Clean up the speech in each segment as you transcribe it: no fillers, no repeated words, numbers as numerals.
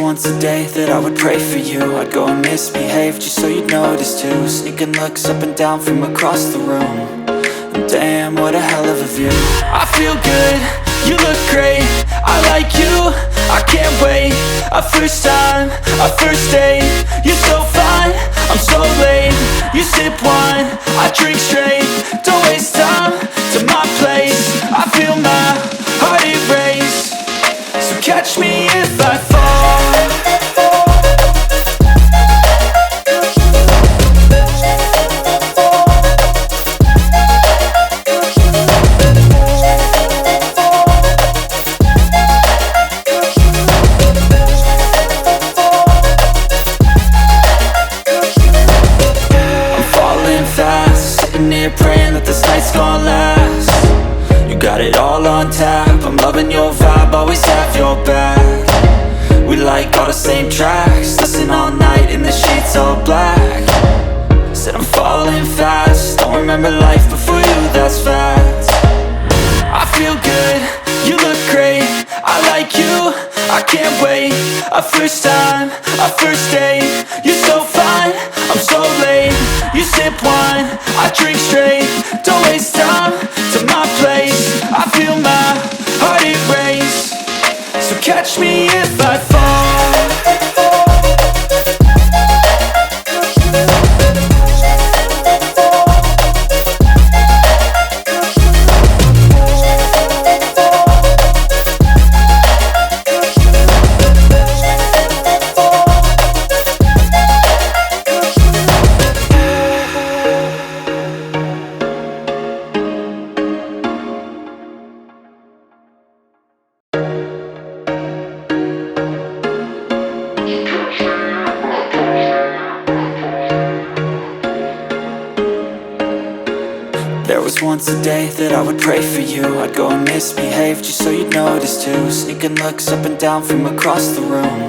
once a day that I would pray for you. I'd go and misbehave just so you'd notice too. Sneaking looks up and down from across the room. And damn, what a hell of a view. I feel good, you look great, I like you, I can't wait. A first time, a first date, you're so fine, I'm so late. You sip wine, I drink straight. Don't waste time to my place. I feel my heart erase. So catch me if I fall. Praying that this night's gonna last. You got it all on tap, I'm loving your vibe, always have your back. We like all the same tracks, listen all night in the sheets all black. Said I'm falling fast, don't remember life before you, that's fact. I feel good, you look great, I like you, I can't wait. A first time, a first date, you're so fine, I'm so late. You sip wine, I drink straight. Don't waste time to my place. I feel my heart erase. So catch me if I fall. There was once a day that I would pray for you. I'd go and misbehave just so you'd notice too. Sneaking looks up and down from across the room.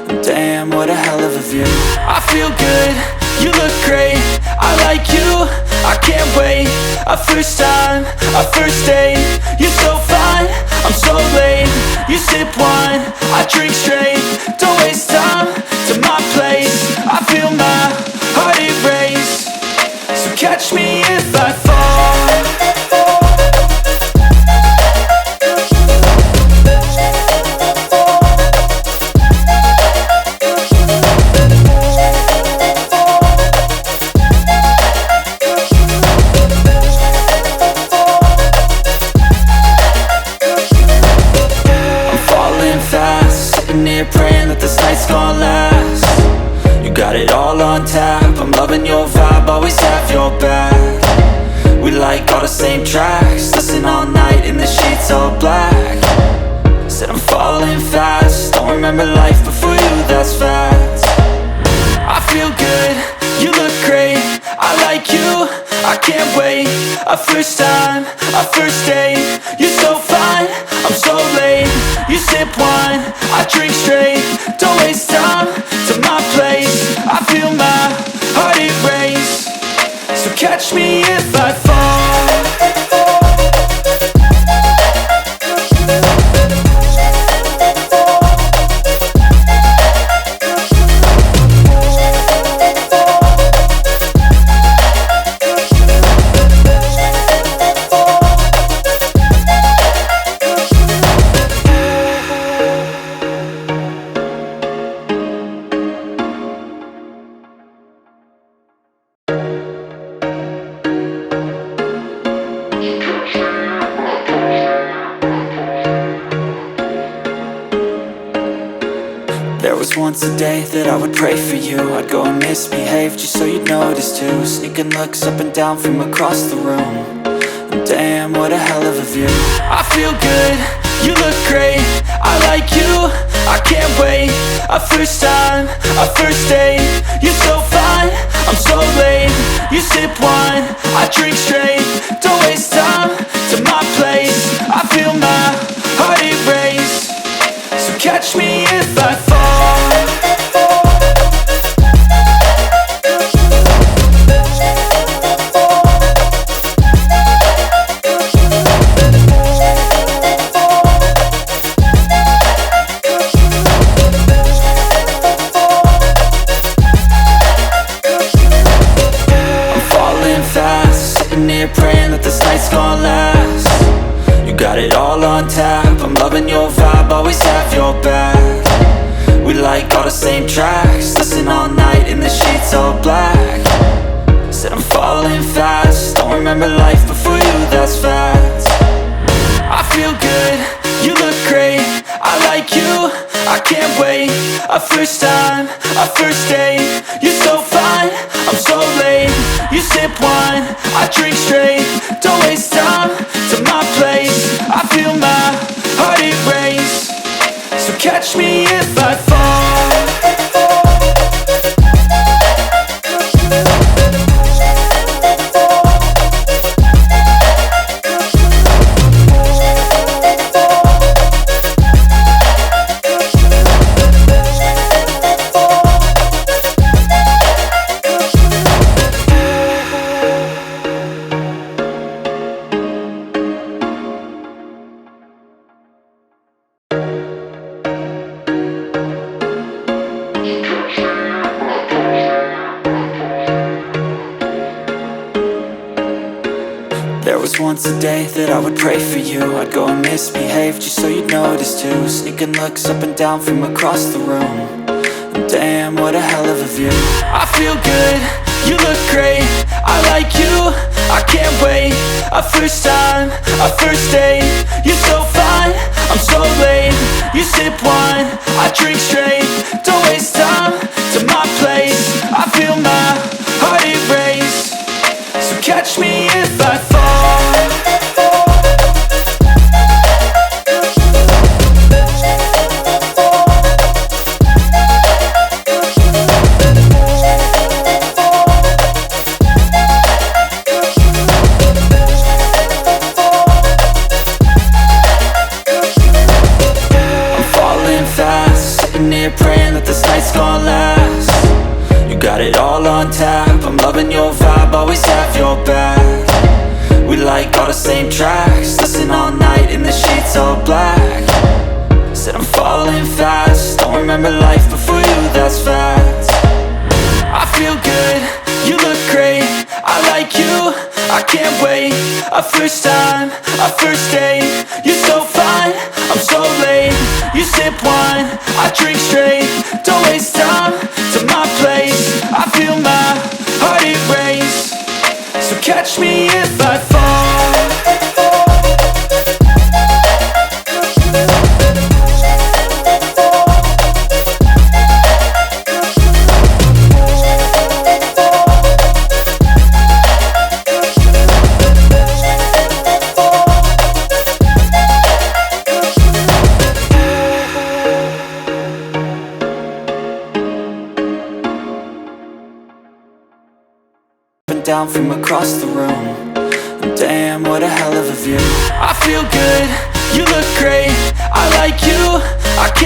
And damn, what a hell of a view. I feel good, you look great, I like you, I can't wait. A first time, a first date, you're so fine, I'm so late. You sip wine, I drink straight. Don't waste time to my place. I feel my heart erase. So catch me if I fall. Praying that this night's gonna last. You got it all on tap, I'm loving your vibe, always have your back. We like all the same tracks, listen all night in the sheets all black. Said I'm falling fast, don't remember life before you, that's fact. I feel good, you look great, I like you, I can't wait. A first time, a first date, you're so fine, I'm so late. You sip wine, I drink straight. Don't waste time to my place. I feel my heart erase. So catch me if I fall. There was once a day that I would pray for you. I'd go and misbehave just so you'd notice too. Sneaking looks up and down from across the room. And damn, what a hell of a view. I feel good, you look great, I like you, I can't wait. A first time, a first date, you're so fine, I'm so late. You sip wine, I drink straight. Don't waste time to my place. I feel my heart erase. So catch me if I fall. loving your vibe, always have your back. We like all the same tracks, listen all night in the sheets all black. Said I'm falling fast, don't remember life before you, that's fact. I feel good, you look great, I like you, I can't wait. A first time, a first date, you're so fine, I'm so late. You sip wine, I drink straight, don't waste time to my place. I feel my heart erase, so catch me if I fall. There was once a day that I would pray for you. I'd go and misbehave just so you'd notice too. Sneaking looks up and down from across the room. And damn, what a hell of a view. I feel good, you look great, I like you, I can't wait. A first time, a first date, you're so fine, I'm so late. You sip wine, I drink straight, don't waste time to my place. I feel my heart erase, so catch me if I fall. Praying that this night's gonna last. You got it all on tap, I'm loving your vibe, always have your back. We like all the same tracks, listen all night in the sheets all black. Said I'm falling fast, don't remember life before you, that's fact. I feel good, you look great, I like you, I can't wait. A first time, a first date, you're so fine, I'm so late. You sip wine, I drink straight, don't waste time to my place. I feel my heart erase, so catch me if I fall. Down from across the room, and damn, what a hell of a view. I feel good, you look great, I like you, I can't